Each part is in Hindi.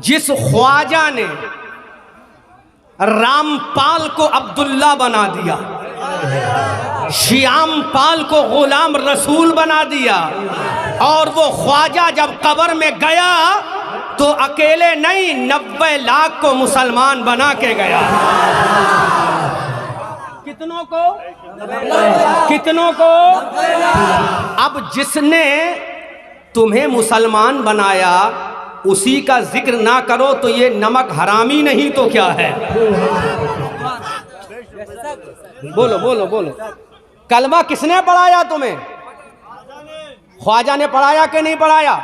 जिस ख्वाजा ने रामपाल को अब्दुल्ला बना दिया, श्यामपाल को गुलाम रसूल बना दिया, और वो ख्वाजा जब कब्र में गया तो अकेले नहीं 90 लाख को मुसलमान बना के गया। कितनों को? कितनों को? अब जिसने तुम्हें मुसलमान बनाया उसी का जिक्र ना करो तो ये नमक हरामी नहीं तो क्या है? बोलो बोलो बोलो। कलमा किसने पढ़ाया तुम्हें? ख्वाजा ने पढ़ाया कि नहीं पढ़ाया?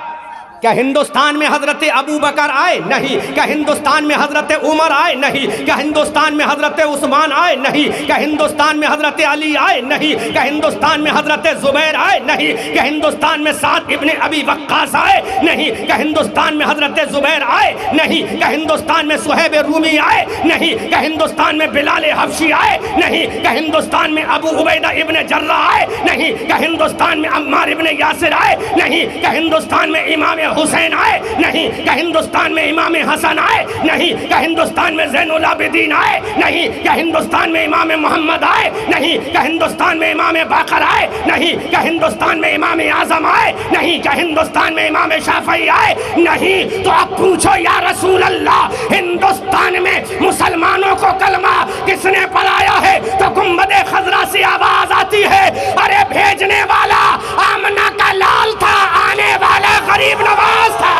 क्या हिंदुस्तान में हजरत अबू बकर आए? नहीं। क्या हिंदुस्तान में हजरत उमर आए? नहीं। क्या हिंदुस्तान में हजरत उस्मान आए? नहीं। क्या हिंदुस्तान में हजरत अली आए? नहीं। क्या हिंदुस्तान में हजरत जुबैर आए? नहीं। क्या हिंदुस्तान में साद इब्ने अबी वक्कास आए? नहीं। क्या हिंदुस्तान में हजरत जुबैर आए? नहीं। क्या हिंदुस्तान में सुहैब रूमी आए? नहीं। क्या हिंदुस्तान में बिलाल हबशी आए? नहीं। क्या हिंदुस्तान में अबू उबैदा इब्ने जर्रा आए? नहीं। क्या हिंदुस्तान में अम्मार इब्ने यासिर आए? नहीं। क्या हिंदुस्तान में इमाम हुसैन आए? नहीं। क्या हिंदुस्तान में इमाम हसन आए? नहीं। क्या हिंदुस्तान में ज़ैनुल आबिदीन आए? नहीं। क्या हिंदुस्तान में इमाम मोहम्मद आए? नहीं। क्या हिंदुस्तान में इमाम बाकर आए? नहीं। क्या हिंदुस्तान में इमाम आजम आए? नहीं। क्या हिंदुस्तान में इमाम शाफई आए? नहीं। तो अब पूछो या रसूल अल्लाह, हिंदुस्तान में मुसलमानों को कलमा किसने पढ़ाया है? तो गुंबदे खजरा से आवाज आती है, अरे भेजने वाला आमना का लाल था, आने वाला गरीब नवाज था।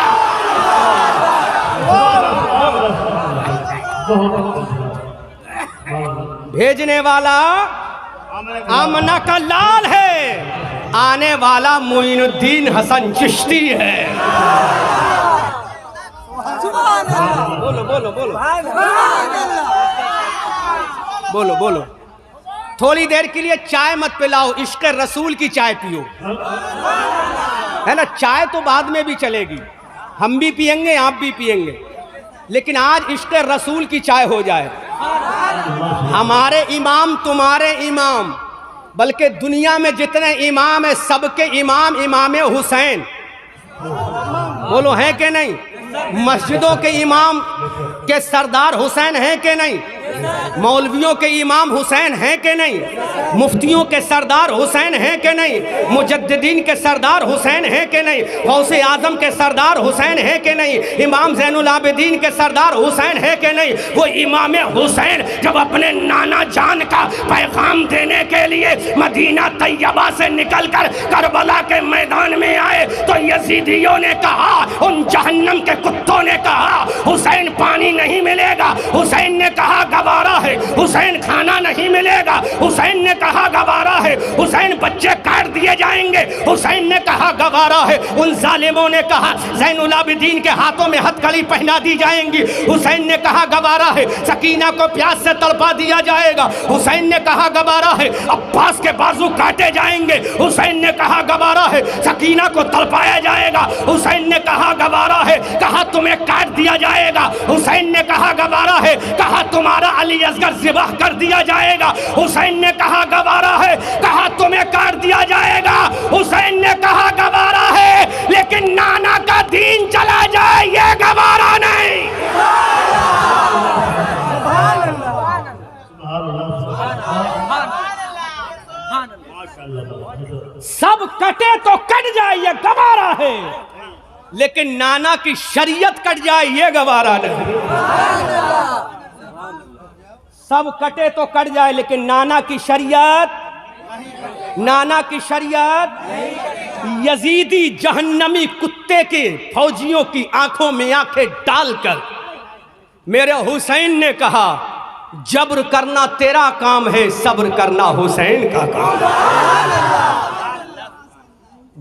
भेजने वाला आमना का लाल है, आने वाला मोइनुद्दीन हसन चिश्ती है। बोलो बोलो बोलो बोलो बोलो। थोड़ी देर के लिए चाय मत पिलाओ, इश्क़ रसूल की चाय पियो, है ना। चाय तो बाद में भी चलेगी, हम भी पियेंगे आप भी पियेंगे, लेकिन आज इश्क़ रसूल की चाय हो जाए। हमारे इमाम तुम्हारे इमाम, बल्कि दुनिया में जितने इमाम है सबके इमाम इमाम हुसैन। बोलो हैं कि नहीं? मस्जिदों के इमाम के सरदार हुसैन हैं कि नहीं? मौलवियों के इमाम हुसैन हैं कि नहीं? मुफ्तियों के सरदार हुसैन हैं कि नहीं? मुजद्दिदीन के सरदार हुसैन हैं कि नहीं? गौसे आजम के सरदार हुसैन हैं कि नहीं? इमाम ज़ैनुल आबिदीन के सरदार हुसैन हैं कि नहीं? वो इमाम हुसैन जब अपने नाना जान का पैगाम देने के लिए मदीना तैयबा से निकलकर करबला के मैदान में आए तो यजीदियों ने कहा, उन जहन्नम के कुत्तों ने कहा, हुसैन पानी नहीं मिलेगा। हुसैन ने कहा गवारा है। हुसैन खाना नहीं मिलेगा। हुसैन ने कहा गवारा है। हुसैन बच्चे काट दिए जाएंगे। हुसैन ने कहा गवारा है। उन जालिमों ने कहा ज़ैनुल आबिदीन के हाथों में हथकड़ी पहना दी जाएंगी। हुसैन ने कहा गवारा है। सकीना को प्यास से तड़पा दिया जाएगा। हुसैन ने कहा गवारा है। अब्बास के बाजू काटे जाएंगे। हुसैन ने कहा गवारा है। सकीना को तड़पाया जाएगा। हुसैन ने कहा गवारा है। कहा तुम्हें काट दिया जाएगा। हुसैन ने कहा गवारा है। कहा तुम्हारा अली असगर ज़िबाह कर दिया जाएगा। हुसैन ने कहा गवारा है। कहा तुम्हें काट दिया जाएगा। हुसैन ने कहा गवारा है, लेकिन नाना का दीन चला जाए ये गवारा नहीं। सब कटे तो कट जाए ये गवारा है, लेकिन नाना की शरीयत कट जाए ये गवारा नहीं। सब कटे तो कट जाए, लेकिन नाना की शरीयत, नाना की शरीयत। यजीदी जहन्नमी कुत्ते के फौजियों की आंखों में आंखें डालकर मेरे हुसैन ने कहा, जब्र करना तेरा काम है, सब्र करना हुसैन का काम है।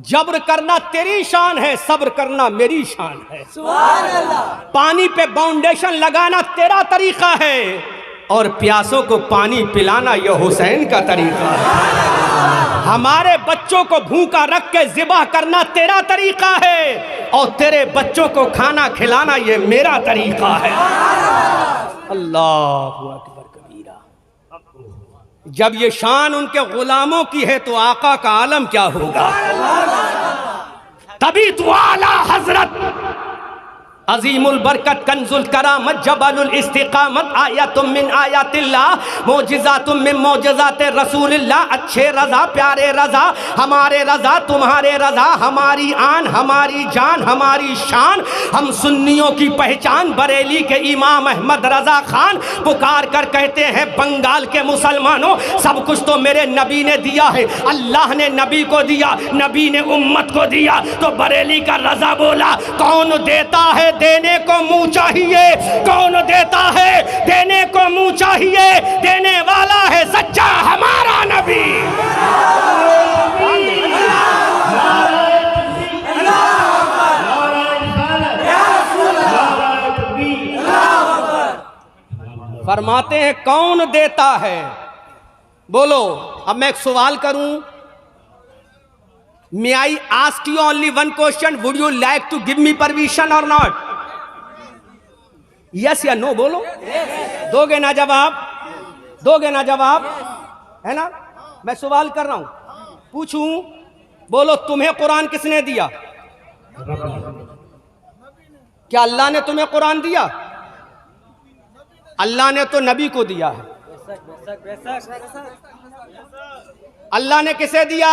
जब्र करना तेरी शान है, सब्र करना मेरी शान है। पानी पे फाउंडेशन लगाना तेरा तरीका है और प्यासों को पानी पिलाना यह हुसैन का तरीका है। हमारे बच्चों को भूखा रख के ज़िबा करना तेरा तरीका है और तेरे बच्चों को खाना खिलाना ये मेरा तरीका है। अल्लाहु अकबर कबीरा। जब ये शान उनके गुलामों की है तो आका का आलम क्या होगा। तभी तो आला हजरत अजीमुल बरकत कंजुल करामत जबलुल इस्तिकामत आयतुम मिन आयातिल्लाह मोजिज़ातुम मिन मोजिज़ाते रसूलिल्लाह। अच्छे रज़ा प्यारे रज़ा हमारे रज़ा तुम्हारे रज़ा हमारी आन हमारी जान हमारी शान। हम सुन्नियों की पहचान बरेली के इमाम अहमद रज़ा खान पुकार कर कहते हैं बंगाल के मुसलमानों सब कुछ तो मेरे नबी ने दिया है। अल्लाह ने नबी को दिया, नबी ने उम्मत को दिया। तो बरेली का रज़ा बोला कौन देता है देने को मुंह चाहिए, कौन देता है देने को मुंह चाहिए, देने वाला है सच्चा हमारा नबी। फरमाते हैं कौन देता है। बोलो अब मैं एक सवाल करूं, may I ask you only one question, would you like to give me permission और नॉट? यस या नो बोलो। दोगे ना जवाब, दोगे ना जवाब, है ना? मैं सवाल कर रहा हूं, पूछूं, बोलो तुम्हें कुरान किसने दिया? क्या अल्लाह ने तुम्हें कुरान दिया? अल्लाह ने तो नबी को दिया है। अल्लाह ने किसे दिया?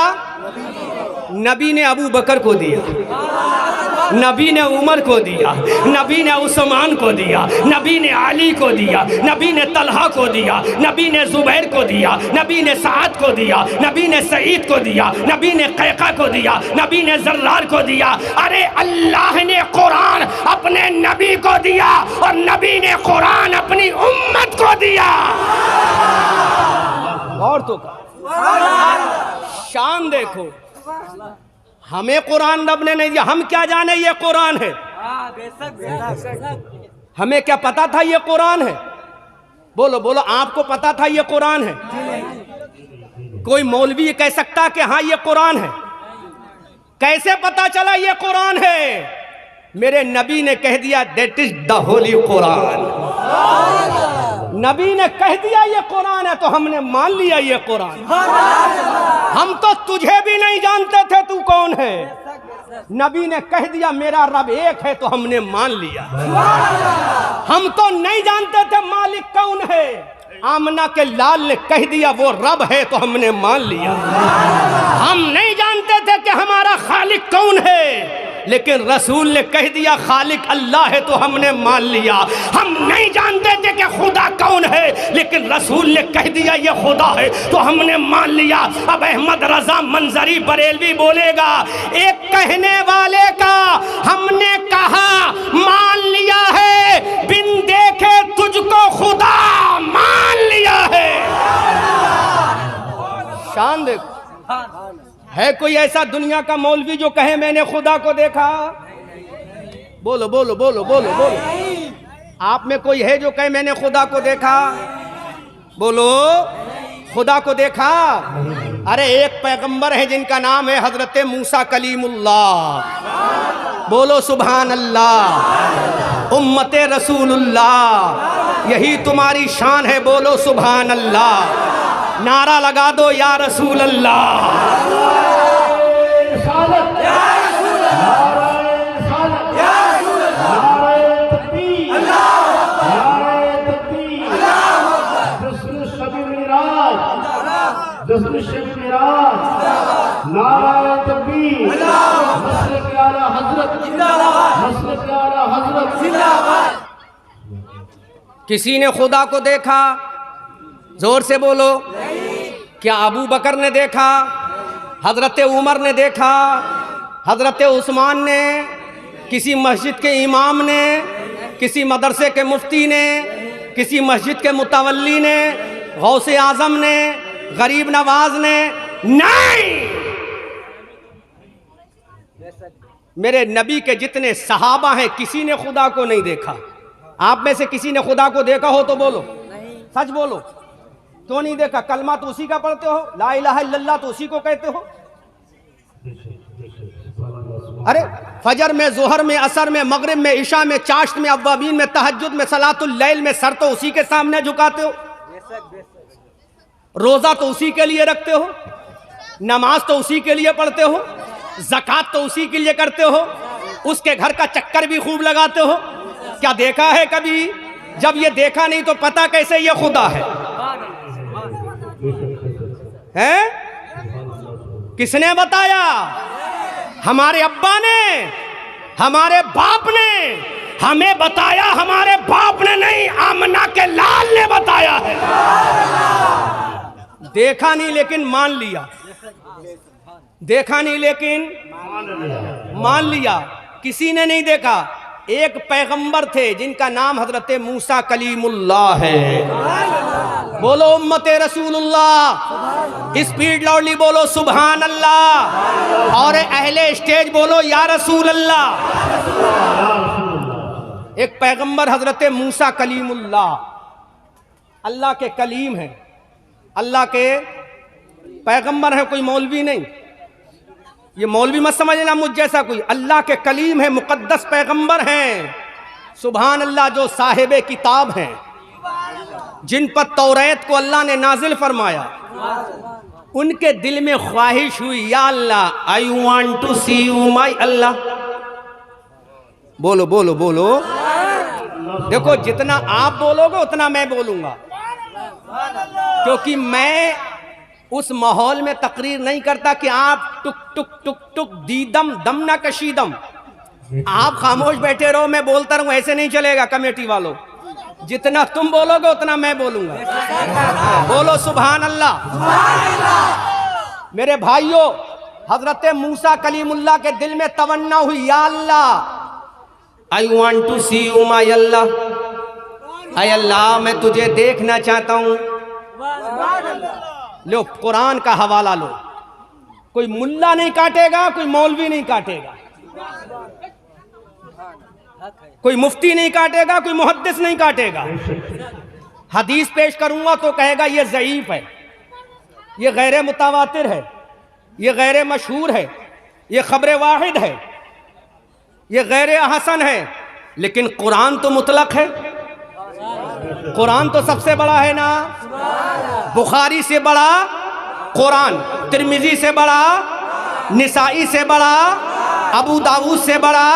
नबी ने अबू बकर को दिया, नबी ने उमर को दिया, नबी ने उस्मान को दिया, नबी ने अली को दिया, नबी ने तलहा को दिया, नबी ने जुबैर को दिया, नबी ने साद को दिया, नबी ने सईद को दिया, नबी ने कैका को दिया, नबी ने जर्रार को दिया। अरे अल्लाह ने कुरान अपने नबी को दिया और नबी ने कुरान अपनी उम्मत को दिया। और तो शान देखो, हमें कुरान रब ने नहीं दिया, हम क्या जाने ये कुरान है? हमें क्या पता था ये कुरान है? बोलो बोलो, आपको पता था ये कुरान है? कोई मौलवी कह सकता कि हाँ ये कुरान है? कैसे पता चला ये कुरान है? मेरे नबी ने कह दिया that is the Holi Quran. नबी ने कह दिया ये कुरान है तो हमने मान लिया ये कुरान। हम तो तुझे भी नहीं जानते थे तू कौन है, नबी ने कह दिया मेरा रब एक है तो हमने मान लिया। हम तो नहीं जानते थे मालिक कौन है, आमना के लाल ने कह दिया वो रब है तो हमने मान लिया। हम नहीं जानते थे कि हमारा खालिक कौन है, लेकिन रसूल ने कह दिया खालिक अल्लाह है तो हमने मान लिया। हम नहीं जानते थे कि खुदा कौन है, लेकिन रसूल ने कह दिया ये खुदा है तो हमने मान लिया। अब अहमद रजा मंजरी बरेलवी बोलेगा, एक कहने वाले का हमने कहा मान लिया है, बिन देखे तुझको खुदा मान लिया है। शान देखो, है कोई ऐसा दुनिया का मौलवी जो कहे मैंने खुदा को देखा? बोलो बोलो बोलो बोलो बोलो, आप में कोई है जो कहे मैंने खुदा को देखा? बोलो खुदा को देखा? अरे एक पैगंबर है जिनका नाम है हजरत मूसा कलीमुल्लाह। बोलो सुभान अल्लाह। उम्मते रसूलुल्लाह, यही तुम्हारी शान है, बोलो सुभान अल्लाह। नारा लगा दो या रसूल अल्लाह। किसी ने खुदा को देखा? जोर से बोलो। क्या अबू बकर ने देखा? हजरत उमर ने देखा? हजरत उस्मान ने? किसी मस्जिद के इमाम ने? किसी मदरसे के मुफ्ती ने? किसी मस्जिद के मुतवल्ली ने? गौसे आजम ने? गरीब नवाज ने? नहीं। मेरे नबी के जितने सहाबा हैं किसी ने खुदा को नहीं देखा। आप में से किसी ने खुदा को देखा हो तो बोलो, सच बोलो, क्यों नहीं देखा? कलमा तो उसी का पढ़ते हो, ला इलाहा इल्लल्लाह तो उसी को कहते हो। अरे फजर में, जोहर में, असर में, मगरिब में, इशा में, चाश्त में, अव्वाबीन में, तहज्जुद में, सलातुल लैल में सर तो उसी के सामने झुकाते हो। रोजा तो उसी के लिए रखते हो, नमाज तो उसी के लिए पढ़ते हो, ज़कात तो उसी के लिए करते हो, उसके घर का चक्कर भी खूब लगाते हो। क्या देखा है कभी? जब ये देखा नहीं तो पता कैसे ये खुदा है? हैं? किसने बताया? हमारे अब्बा ने, हमारे बाप ने हमें बताया, हमारे बाप ने नहीं, आमना के लाल ने बताया है। देखा नहीं लेकिन मान लिया, देखा नहीं लेकिन मान लिया। किसी ने नहीं देखा। एक पैगंबर थे जिनका नाम हजरत मूसा कलीमुल्लाह है। बोलो उम्मते रसूलुल्लाह, स्पीड लाउडली बोलो सुभान अल्लाह, और अहले स्टेज बोलो या रसूल अल्लाह। एक पैगंबर हजरत मूसा कलीमुल्लाह, अल्लाह के कलीम है, अल्लाह के पैगंबर है, कोई मौलवी नहीं। ये मौलवी मत समझना मुझ जैसा कोई, अल्लाह के कलीम है, मुकद्दस पैगंबर हैं। सुभान अल्लाह, जो साहिब किताब हैं, जिन पर तौरात को अल्लाह ने नाजिल फरमाया। उनके दिल में ख्वाहिश हुई, या Allah I want to see you my Allah. बोलो बोलो बोलो। देखो जितना आप बोलोगे उतना मैं बोलूंगा, क्योंकि मैं उस माहौल में तकरीर नहीं करता कि आप टुक टुक टुक टुक दीदम दम ना कशीदम, आप खामोश बैठे रहो मैं बोलता रहूं, ऐसे नहीं चलेगा। कमेटी वालों, जितना तुम बोलोगे उतना मैं बोलूंगा। बोलो सुभान अल्लाह। मेरे भाइयों, हजरत मूसा कलीमुल्लाह के दिल में तमन्ना हुई, या Allah I want to see you my Allah, ऐ अल्लाह मैं तुझे देखना चाहता हूं। लो कुरान का हवाला लो, कोई मुल्ला नहीं काटेगा, कोई मौलवी नहीं काटेगा, कोई मुफ्ती नहीं काटेगा, कोई मुहद्दिस नहीं काटेगा। हदीस पेश करूंगा तो कहेगा ये ज़ईफ है, ये गैर मुतावातिर है, ये गैर मशहूर है, ये खबर वाहिद है, ये गैर हसन है। लेकिन कुरान तो मुतलक है, कुरान तो सबसे बड़ा है ना। बुखारी से बड़ा कुरान, तिरमिजी से बड़ा, निसाई से बड़ा, अबू दाऊद से बड़ा।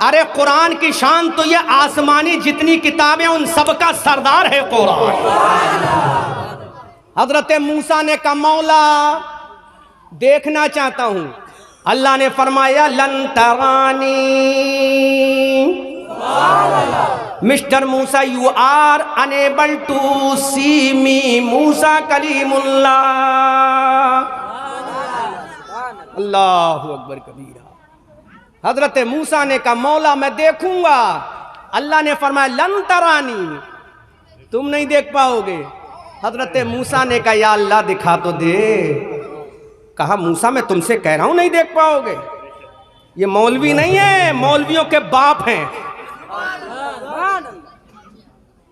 अरे कुरान की शान तो ये आसमानी जितनी किताबें उन सबका सरदार है कुरान। हजरत मूसा ने कहा मौला देखना चाहता हूं। अल्लाह ने फरमाया लन तरानी, mister Musa you are unable to see me Musa कलीमुल्लाह। अल्लाहु अकबर कबीरा। हजरत मूसा ने कहा मौला मैं देखूंगा। अल्लाह ने फरमाया लन तरानी, तुम नहीं देख पाओगे। हजरत मूसा ने कहा या अल्लाह दिखा तो दे। कहा मूसा मैं तुमसे कह रहा हूं नहीं देख पाओगे। ये मौलवी नहीं है, मौलवियों के बाप हैं,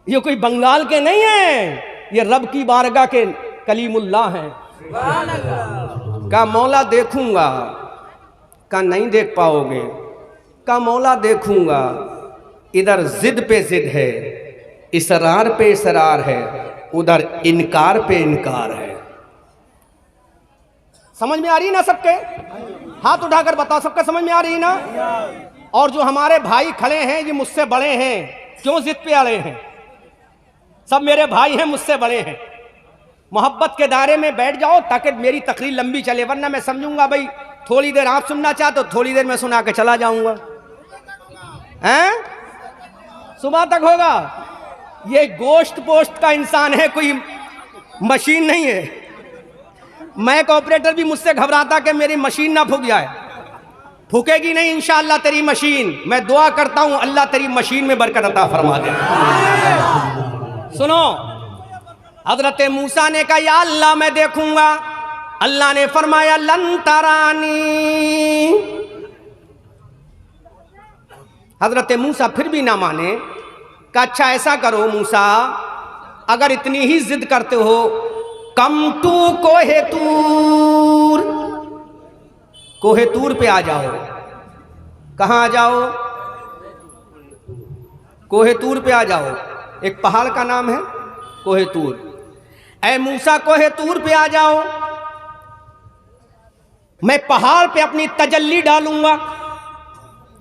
ये कोई बंगाल के नहीं है, ये रब की बारगाह के कलीमुल्लाह हैं। कहा मौला देखूंगा। कहा नहीं देख पाओगे। कहा मौला देखूंगा। इधर जिद पे जिद है, इसरार पे इसरार है, उधर इनकार पे इनकार है। समझ में आ रही ना सबके? हाथ उठाकर बताओ, सबका समझ में आ रही ना? और जो हमारे भाई खड़े हैं ये मुझसे बड़े हैं, क्यों जिद पे अड़े हैं? सब मेरे भाई हैं, मुझसे बड़े हैं। मोहब्बत के दायरे में बैठ जाओ ताकि मेरी तकरीर लंबी चले, वरना मैं समझूंगा भाई थोड़ी देर आप सुनना चाहते हो, थोड़ी देर मैं सुना के चला जाऊंगा। हैं? सुबह तक होगा। ये गोश्त पोस्ट का इंसान है, कोई मशीन नहीं है। मैं ऑपरेटर भी मुझसे घबराता कि मेरी मशीन ना फूक जाए। फूकेगी नहीं इंशाअल्लाह तेरी मशीन। मैं दुआ करता हूं अल्लाह तेरी मशीन में बरकत अता फरमा दे। सुनो, हजरत मूसा ने कहा या अल्लाह मैं देखूंगा। अल्लाह ने फरमाया लन तरानी। हजरत मूसा फिर भी ना माने। कहा अच्छा ऐसा करो मूसा, अगर इतनी ही जिद करते हो कम टू कोहे तूर, कोहे तूर पे आ जाओ। कहां आ जाओ? कोहे तूर पे आ जाओ। एक पहाड़ का नाम है कोहे तूर। ऐ मूसा कोहे तूर पे आ जाओ, मैं पहाड़ पे अपनी तजल्ली डालूंगा।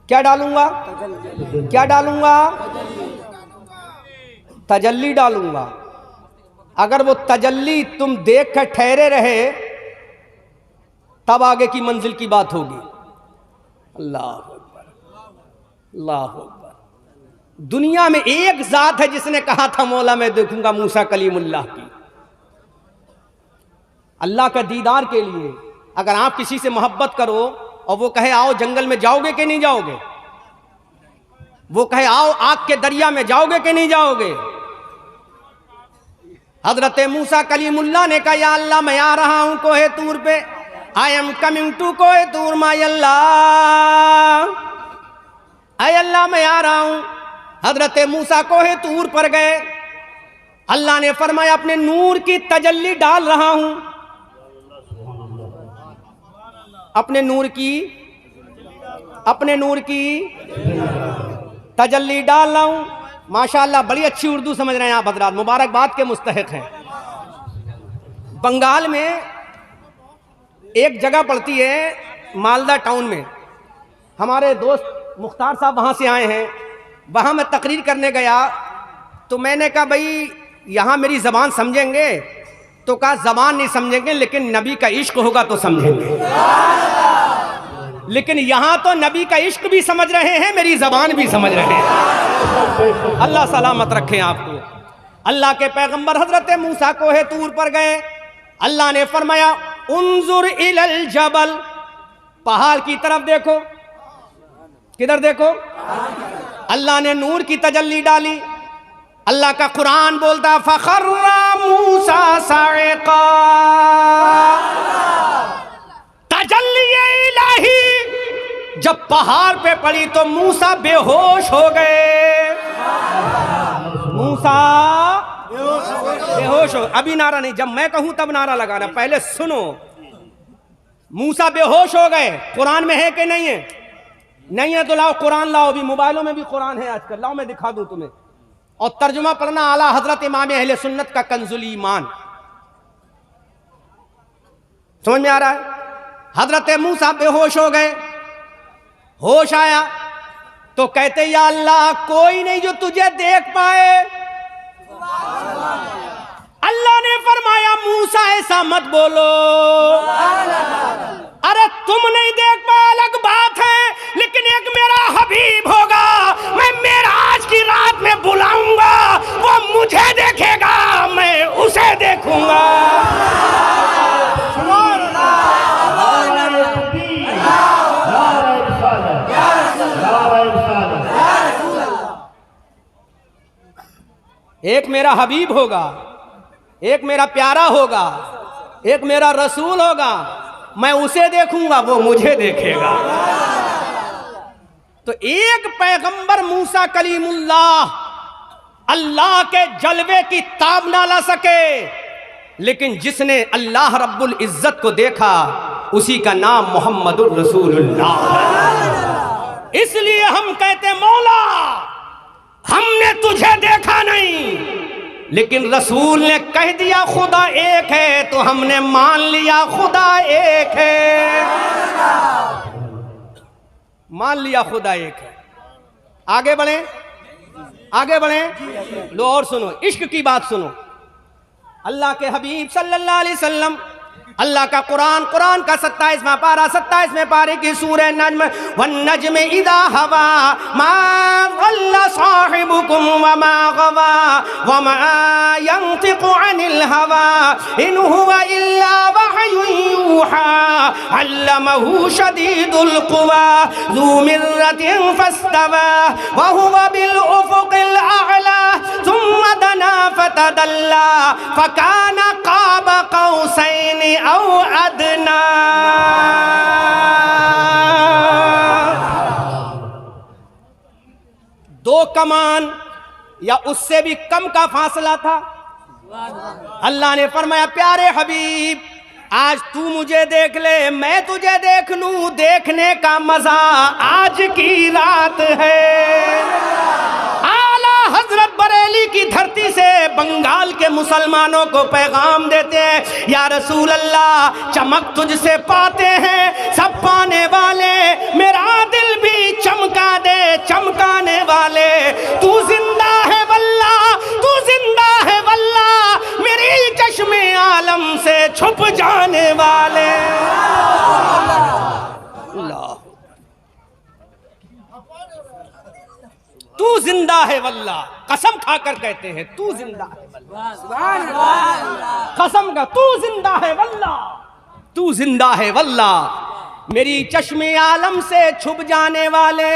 क्या डालूंगा? क्या डालूंगा? तजल्ली डालूंगा। अगर वो तजल्ली तुम देख कर ठहरे रहे तब आगे की मंजिल की बात होगी। अल्लाह अकबर, अल्लाह अकबर। दुनिया में एक जात है जिसने कहा था मौला मैं देखूंगा मूसा कलीमुल्लाह की। अल्लाह का दीदार के लिए अगर आप किसी से मोहब्बत करो और वो कहे आओ जंगल में, जाओगे कि नहीं जाओगे? वो कहे आओ आग के दरिया में, जाओगे कि नहीं जाओगे? हजरत मूसा कलीमुल्लाह ने कहा या अल्लाह मैं आ रहा हूं कोहे तूर पे, आई एम कमिंग टू कोहे तूर माय अल्लाह, आई अल्लाह मैं आ रहा हूं। हजरत मूसा कोहे तूर पर गए। अल्लाह ने फरमाया अपने नूर की तजल्ली डाल रहा हूं, अपने नूर की तजल्ली डाल रहा हूं। माशाअल्लाह बड़ी अच्छी उर्दू समझ रहे हैं आप हजरात, मुबारकबाद के मुस्तहिक हैं। बंगाल में एक जगह पड़ती है मालदा टाउन में, हमारे दोस्त मुख्तार साहब वहाँ से आए हैं। वहाँ मैं तकरीर करने गया तो मैंने कहा भाई यहाँ मेरी ज़बान समझेंगे? तो कहा ज़बान नहीं समझेंगे लेकिन नबी का इश्क होगा तो समझेंगे। लेकिन यहाँ तो नबी का इश्क भी समझ रहे हैं, मेरी ज़बान भी समझ रहे हैं। अल्लाह सलामत रखें आपको। अल्लाह के पैगंबर हजरत मूसा कोहे तूर पर गए। अल्लाह ने फरमाया उन्जुर इलल जबल, पहाड़ की तरफ देखो। किधर देखो? अल्लाह ने नूर की तजल्ली डाली। अल्लाह का कुरान बोलता फखर्रा मूसा साइका, तजल्ली इलाही जब पहाड़ पे पड़ी तो मूसा बेहोश हो गए। मूसा बेहोश हो, अभी नारा नहीं, जब मैं कहूं तब नारा लगाना, पहले सुनो। मूसा बेहोश हो गए। कुरान में है कि नहीं है? नहीं है तो लाओ कुरान लाओ, भी मोबाइलों में भी कुरान है आजकल, लाओ मैं दिखा दूं तुम्हें। और तर्जुमा पढ़ना आला हजरत इमाम अहले सुन्नत का कंजुल ईमान, समझ में आ रहा है? हजरत मूसा बेहोश हो गए। होश आया तो कहते या अल्लाह कोई नहीं जो तुझे देख पाए। अल्लाह ने फरमाया मूसा ऐसा मत बोलो, अरे तुम नहीं देख पाए अलग बात है, लेकिन एक मेरा हबीब होगा, मैं मेराज की रात में बुलाऊंगा, वो मुझे देखेगा, मैं उसे देखूंगा। एक मेरा हबीब होगा, एक मेरा प्यारा होगा, एक मेरा रसूल होगा, मैं उसे देखूंगा, वो मुझे देखेगा। तो एक पैगंबर मूसा कलीमुल्लाह अल्लाह के जलवे की ताब ना ला सके, लेकिन जिसने अल्लाह रब्बुल इज्जत को देखा उसी का नाम मोहम्मदुर रसूलुल्लाह है। इसलिए हम कहते मौला हमने तुझे देखा नहीं, लेकिन रसूल ने कह दिया खुदा एक है, तो हमने मान लिया खुदा एक है, मान लिया खुदा एक है। आगे बढ़े, आगे बढ़े। लो और सुनो, इश्क की बात सुनो। अल्लाह के हबीब सल्लल्लाहु अलैहि वसल्लम, अल्लाह का कुरान, कुरान का 27वां पारा, 27वें पारे की सूरह नज्म, वन नज्म इदा हवा मा ज़ल्ला साहिबुकुम व मा गवा व मा यंतिकु अनिल हवा इन हुवा इल्ला वहयुन यूहा अल्लमहु शदीदुल कुवा ज़ू मिर्रतिन फस्तवा व हुवा बिल उफुकिल अअला सुम्मा दना फतदल्ला फकाना क़ाब क़ौसैन औ अदना। दो कमान या उससे भी कम का फासला था। अल्लाह ने फरमाया प्यारे हबीब आज तू मुझे देख ले, मैं तुझे देख लूं, देखने का मजा आज की रात है। आला हजरत बरेली की धरती से बंगाल के मुसलमानों को पैगाम देते हैं, या रसूल अल्लाह चमक तुझसे पाते हैं सब पाने वाले, मेरा दिल भी चमका दे चमकाने वाले, तू जिंदा है वल्ला, तू जिंदा है वल्ला, मेरी चश्मे आलम से छुप जाने वाले। अल्लाह, तू जिंदा है वल्ला, कसम खाकर कहते हैं तू जिंदा है वल्ला, कसम का तू जिंदा है वल्ला, तू जिंदा है वल्ला, मेरी चश्मे आलम से छुप जाने वाले।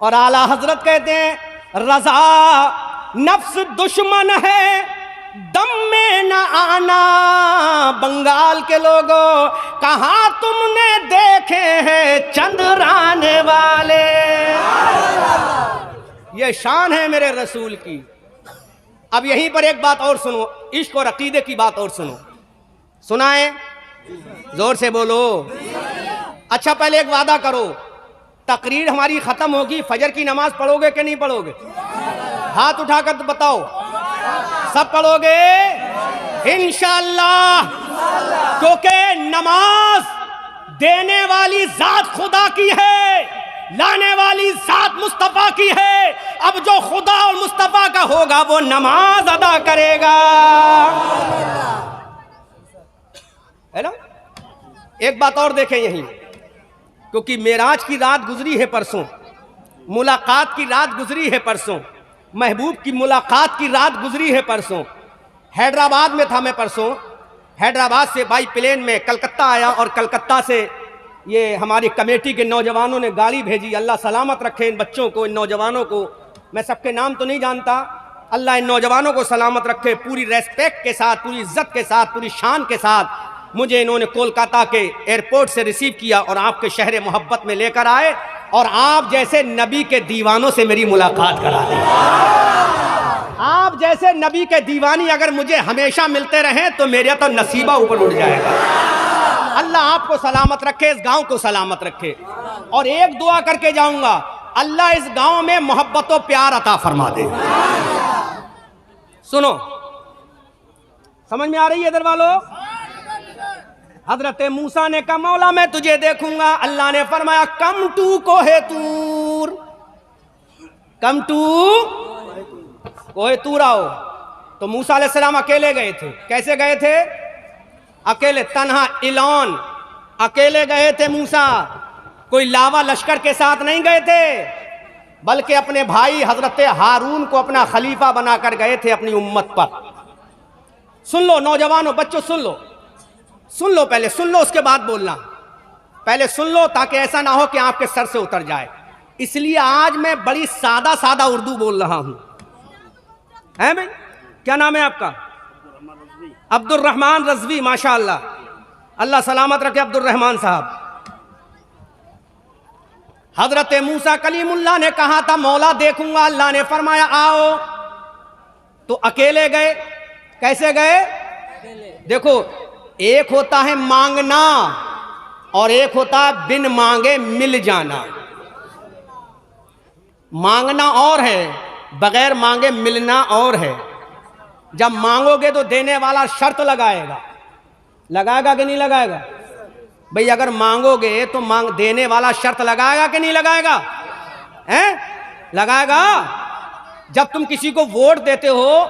और आला हजरत कहते हैं रजा नफ्स दुश्मन है, दम में न आना, बंगाल के लोगों कहाँ तुमने देखे हैं चंद्राने वाले। ये शान है मेरे रसूल की। अब यहीं पर एक बात और सुनो, इश्क और अकीदे की बात और सुनो। सुनाए, जोर से बोलो। अच्छा पहले एक वादा करो, तकरीर हमारी खत्म होगी, फजर की नमाज पढ़ोगे कि नहीं पढ़ोगे? हाथ उठाकर तो बताओ, सब पढ़ोगे इंशाअल्लाह, क्योंकि नमाज देने वाली जात खुदा की है, लाने वाली जात मुस्तफा की है। अब जो खुदा और मुस्तफा का होगा वो नमाज अदा करेगा, है ना। एक बात और देखें यहीं, क्योंकि मेराज की रात गुजरी है परसों, मुलाकात की रात गुजरी है परसों, महबूब की मुलाकात की रात गुजरी है परसों। हैदराबाद में था मैं परसों, हैदराबाद से बाई प्लेन में कलकत्ता आया, और कलकत्ता से ये हमारी कमेटी के नौजवानों ने गाड़ी भेजी। अल्लाह सलामत रखे इन बच्चों को, इन नौजवानों को। मैं सबके नाम तो नहीं जानता, अल्लाह इन नौजवानों को सलामत रखे। पूरी रेस्पेक्ट के साथ, पूरी इज्जत के साथ, पूरी शान के साथ मुझे इन्होंने कोलकाता के एयरपोर्ट से रिसीव किया और आपके शहर मोहब्बत में लेकर आए, और आप जैसे नबी के दीवानों से मेरी मुलाकात करा दी। आप जैसे नबी के दीवानी अगर मुझे हमेशा मिलते रहें तो मेरा तो नसीबा ऊपर उठ जाएगा। अल्लाह आपको सलामत रखे, इस गांव को सलामत रखे। और एक दुआ करके जाऊंगा, अल्लाह इस गांव में मोहब्बत और प्यार अता फरमा दे। सुनो, समझ में आ रही है इधर वालों? हजरत मूसा ने कहा मौला मैं तुझे देखूंगा, अल्लाह ने फरमाया कम टू कोहे तूर, कम टू कोहे तूर आओ। तो मूसा अलैहिस्सलाम अकेले गए थे। कैसे गए थे? अकेले, तन्हा इलॉन, अकेले गए थे मूसा। कोई लावा लश्कर के साथ नहीं गए थे, बल्कि अपने भाई हजरत हारून को अपना खलीफा बनाकर गए थे अपनी उम्मत पर। सुन लो नौजवानों, बच्चों सुन लो, सुन लो, पहले सुन लो उसके बाद बोलना। पहले सुन लो ताकि ऐसा ना हो कि आपके सर से उतर जाए। इसलिए आज मैं बड़ी सादा सादा उर्दू बोल रहा हूं। है भाई, क्या नाम है आपका? अब्दुल रहमान रजवी, माशाअल्लाह, अल्लाह सलामत रखे अब्दुल रहमान साहब। हजरत मूसा कलीमुल्लाह ने कहा था मौला देखूंगा, अल्लाह ने फरमाया आओ। तो अकेले गए। कैसे गए? देखो, एक होता है मांगना और एक होता है बिन मांगे मिल जाना। मांगना और है, बगैर मांगे मिलना और है। जब मांगोगे तो देने वाला शर्त लगाएगा, लगाएगा कि नहीं लगाएगा? भाई अगर मांगोगे तो देने वाला शर्त लगाएगा कि नहीं लगाएगा? हैं? लगाएगा। जब तुम किसी को वोट देते हो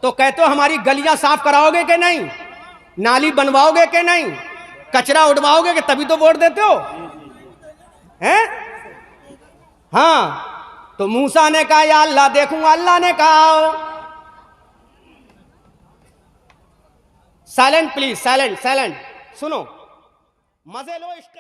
तो कहते हो हमारी गलियां साफ कराओगे कि नहीं, नाली बनवाओगे कि नहीं, कचरा उठवाओगे कि तभी तो वोट देते हो, हैं? हाँ। तो मूसा ने कहा या अल्लाह देखूंगा, अल्लाह ने कहा साइलेंट प्लीज, साइलेंट, साइलेंट, सुनो, मजे लो इश्क